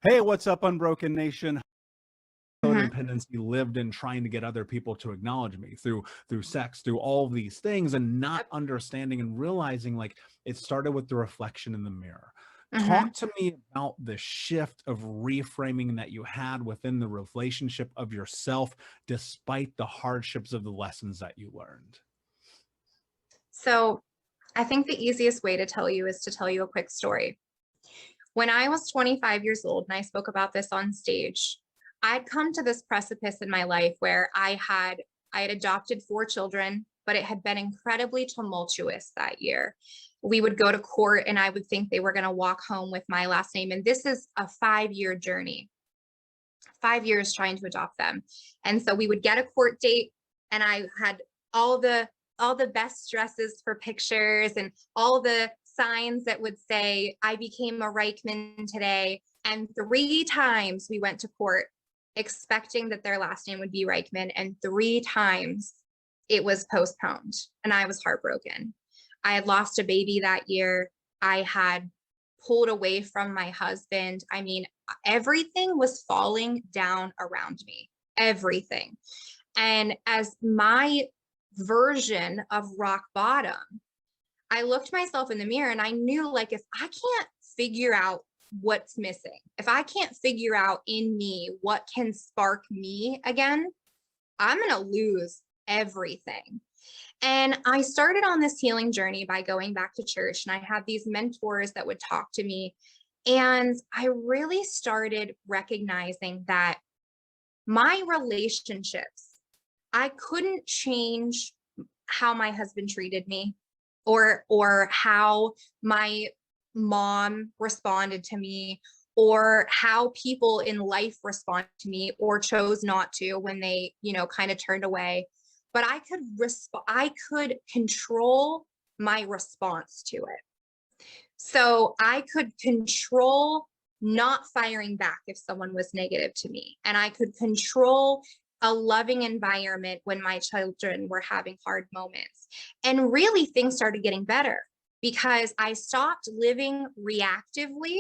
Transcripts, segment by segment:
Hey, what's up, Unbroken Nation? Mhm. Codependency lived in trying to get other people to acknowledge me through sex, through all these things, and not Yep. understanding and realizing like it started with the reflection in the mirror. Talk Mhm. to me about the shift of reframing that you had within the relationship of yourself, despite the hardships of the lessons that you learned. So I think the easiest way to tell you is to tell you a quick story. When I was 25 years old, and I spoke about this on stage, I'd come to this precipice in my life where I had adopted 4 children, but it had been incredibly tumultuous that year. We would go to court and I would think they were going to walk home with my last name. And this is a 5-year journey, 5 years trying to adopt them. And so we would get a court date and I had all the all the best dresses for pictures and all the signs that would say I became a Ryckman today. And 3 times we went to court expecting that their last name would be Ryckman, and 3 times it was postponed. And I was heartbroken. I had lost a baby that year. I had pulled away from my husband. I mean, everything was falling down around me, everything. And as my version of rock bottom, I looked myself in the mirror and I knew, like, if I can't figure out what's missing, if I can't figure out in me what can spark me again, I'm going to lose everything. And I started on this healing journey by going back to church, and I had these mentors that would talk to me. And I really started recognizing that my relationships, I couldn't change how my husband treated me or how my mom responded to me or how people in life respond to me or chose not to when they, kind of turned away. But I could control my response to it. So I could control not firing back if someone was negative to me. And I could control a loving environment when my children were having hard moments. And really, things started getting better because I stopped living reactively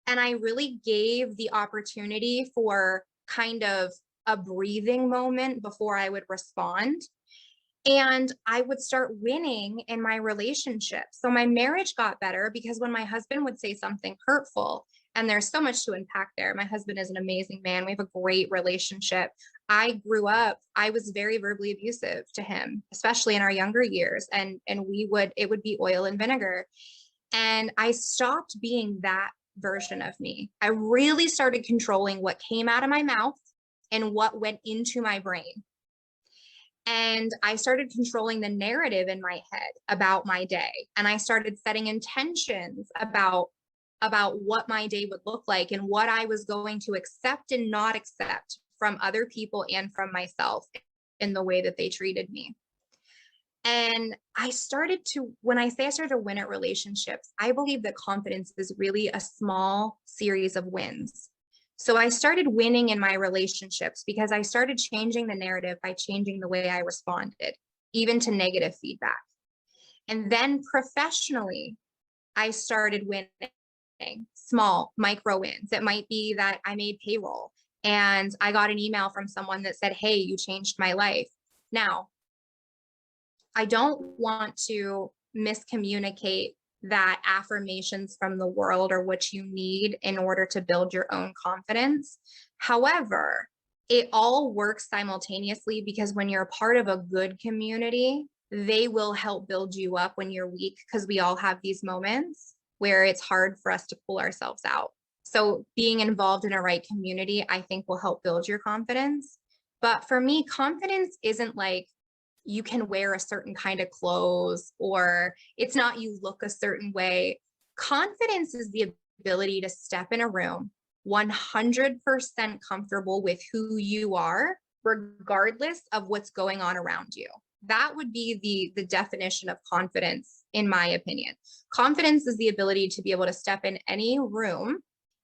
and I really gave the opportunity for kind of a breathing moment before I would respond. And I would start winning in my relationship. So my marriage got better because when my husband would say something hurtful, and there's so much to unpack there. My husband is an amazing man. We have a great relationship. I grew up, I was very verbally abusive to him, especially in our younger years. And it would be oil and vinegar. And I stopped being that version of me. I really started controlling what came out of my mouth and what went into my brain. And I started controlling the narrative in my head about my day. And I started setting intentions about what my day would look like and what I was going to accept and not accept from other people and from myself in the way that they treated me. And when I say I started to win at relationships, I believe that confidence is really a small series of wins. So I started winning in my relationships because I started changing the narrative by changing the way I responded, even to negative feedback. And then professionally, I started winning small micro wins. It might be that I made payroll and I got an email from someone that said, "Hey, you changed my life." Now, I don't want to miscommunicate that affirmations from the world are what you need in order to build your own confidence. However, it all works simultaneously because when you're a part of a good community, they will help build you up when you're weak because we all have these moments where it's hard for us to pull ourselves out. So being involved in a right community, I think will help build your confidence. But for me, confidence isn't like you can wear a certain kind of clothes or it's not you look a certain way. Confidence is the ability to step in a room 100% comfortable with who you are, regardless of what's going on around you. That would be the definition of confidence, in my opinion. Confidence is the ability to be able to step in any room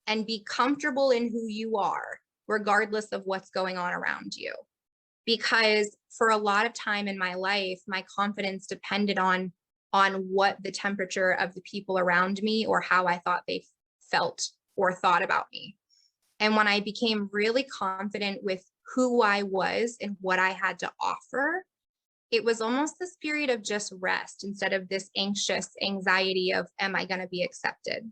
and be comfortable in who you are, regardless of what's going on around you. Because for a lot of time in my life, my confidence depended on what the temperature of the people around me or how I thought they felt or thought about me. And when I became really confident with who I was and what I had to offer, it was almost this period of just rest instead of this anxious anxiety of, am I going to be accepted?